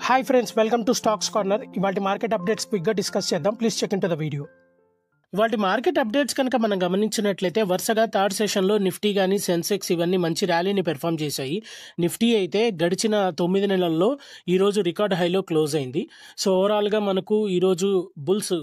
Hi friends, welcome to stocks corner. ఇవాళ market updates క్విక్గా discuss చేద్దాం. Please check in to the video. ఇవాళ market updates కనుక మనం గమనించినట్లయితే వరుసగా థర్డ్ సెషన్లో నిఫ్టీ కానీ సెన్సెక్స్ ఇవన్నీ మంచి ర్యాలీని పెర్ఫామ్ చేశాయి. నిఫ్టీ అయితే గడిచిన 9 నెలల్లో ఈరోజు రికార్డ్ హైలో క్లోజ్ అయింది. సో ఓవరాల్గా మనకు ఈరోజు బుల్స్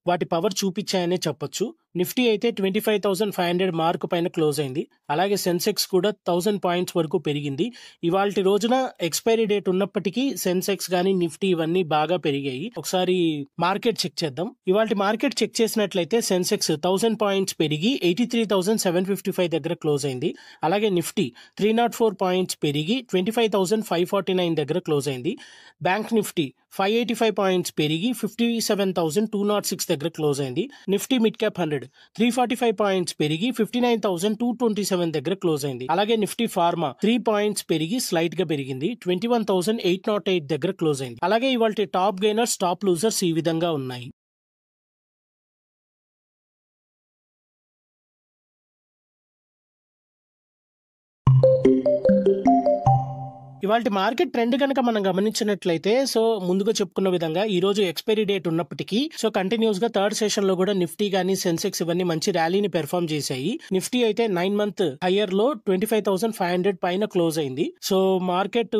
వాటి పవర్ చూపించాయనే చెప్పొచ్చు. నిఫ్టీ అయితే 25,500 మార్కు పైన క్లోజ్ అయింది. అలాగే సెన్సెక్స్ కూడా 1000 పాయింట్స్ వరకు పెరిగింది. ఇవాళ రోజున ఎక్స్పైరీ డేట్ ఉన్నప్పటికీ సెన్సెక్స్ కానీ నిఫ్టీ ఇవన్నీ బాగా పెరిగాయి. ఒకసారి మార్కెట్ చెక్ చేద్దాం. ఇవాళ మార్కెట్ చెక్ చేసినట్లయితే సెన్సెక్స్ 1000 పాయింట్స్ పెరిగి 83,755 దగ్గర క్లోజ్ అయింది. అలాగే నిఫ్టీ 304 పాయింట్స్ పెరిగి 25,549 దగ్గర క్లోజ్ అయింది. బ్యాంక్ నిఫ్టీ 585 పాయింట్స్ పెరిగి 57,206 దగ్గర క్లోజ్ అయింది. నిఫ్టీ మిడ్ క్యాప్ 100 345 పాయింట్స్ పెరిగి 59,227 దగ్గర క్లోజ్ అయింది. అలాగే నిఫ్టీ ఫార్మా 3 పాయింట్స్ పెరిగి స్లైట్ గా పెరిగింది 21,808 దగ్గర క్లోజ్ అయింది. అలాగే ఇవాళ టాప్ గెయినర్స్ టాప్ లూజర్స్ ఈ విధంగా ఉన్నాయి. ఇవాళ మార్కెట్ ట్రెండ్ కనుక మనం గమనించినట్లయితే సో ముందుగా చెప్పుకున్న విధంగా ఈ రోజు ఎక్స్పైరీ డేట్ ఉన్నప్పటికీ సో కంటిన్యూస్ గా థర్డ్ సెషన్ లో కూడా నిఫ్టీ గానీ సెన్సెక్స్ ఇవన్నీ మంచి ర్యాలీని పెర్ఫామ్ చేశాయి. నిఫ్టీ అయితే 9 మంత్ హైయర్ లో 25,500 పైన క్లోజ్ అయింది. సో మార్కెట్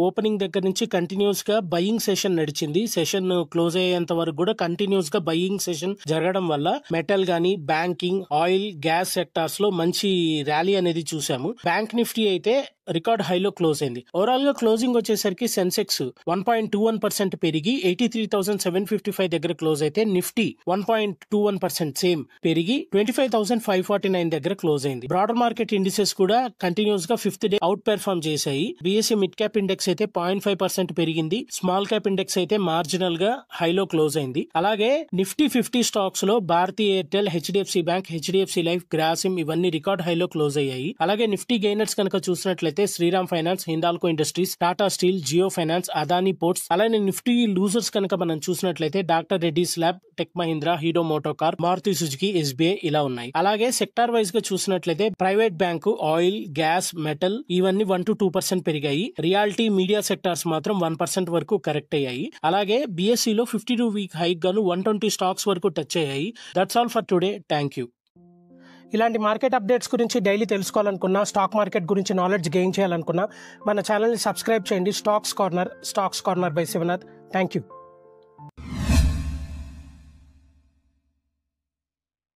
ఓపెనింగ్ దగ్గర నుంచి కంటిన్యూస్ గా బయింగ్ సెషన్ నడిచింది. సెషన్ క్లోజ్ అయ్యేంత వరకు కూడా కంటిన్యూస్ గా బయింగ్ సెషన్ జరగడం వల్ల మెటల్ గానీ బ్యాంకింగ్, ఆయిల్, గ్యాస్ సెక్టార్స్ లో మంచి ర్యాలీ అనేది చూసాము. బ్యాంక్ నిఫ్టీ అయితే రికార్డ్ హైలో క్లోజ్ అయింది. ఓవరాల్ గా క్లోజింగ్ వచ్చేసరికి సెన్సెక్స్ 1.21% పెరిగి 83,755 దగ్గర క్లోజ్ అయితే నిఫ్టీ 1.21% సేమ్ పెరిగి 25,549 దగ్గర క్లోజ్ అయింది. బ్రాడర్ మార్కెట్ ఇండిసెస్ కూడా కంటిన్యూస్ గా 5th డే అవుట్ పెర్ఫార్మ్ చేశాయి. బిఎస్సి మిడ్ క్యాప్ ఇండెక్స్ అయితే 0.5% పెరిగింది. స్మాల్ క్యాప్ ఇండెక్స్ అయితే మార్జినల్ గా హైలో క్లోజ్ అయింది. అలాగే నిఫ్టీ 50 స్టాక్స్ లో Bharti Airtel, HDFC bank, HDFC life, Grasim ఇవన్నీ రికార్డ్ హైలో క్లోజ్ అయ్యాయి. అలాగే నిఫ్టీ గెయినర్స్ కనుక చూసినట్లయితే Shriram Finance, Hindalco Industries, Tata Steel, Jio Finance, Adani Ports. అలాగే నిఫ్టీ లూజర్స్ కనుక మనం చూసినట్లయితే doctor Reddy's Lab, Tech Mahindra, Hero MotoCorp, Maruti Suzuki, SBI ఇలా ఉన్నాయి. అలాగే సెక్టార్ వైజ్ గా చూసినట్లయితే private bank, oil, gas, metal ఇవన్నీ 1 to 2% పెరిగాయి. రియాలిటీ, మీడియా సెక్టార్స్ మాత్రం 1% వరకు కరెక్ట్ అయ్యాయి. అలాగే బిఎస్సి లో 52 వీక్ హైక్ గాను 120 స్టాక్స్ వరకు టచ్ అయ్యాయి. That's all for today. Thank you. ఇలాంటి మార్కెట్ అప్డేట్స్ గురించి డైలీ తెలుసుకోవాలనుకున్నా, స్టాక్ మార్కెట్ గురించి నాలెడ్జ్ గెయిన్ చేయాలనుకున్నా మన ఛానల్ని సబ్స్క్రైబ్ చేయండి. Stocks corner by Shivanath. Thank you.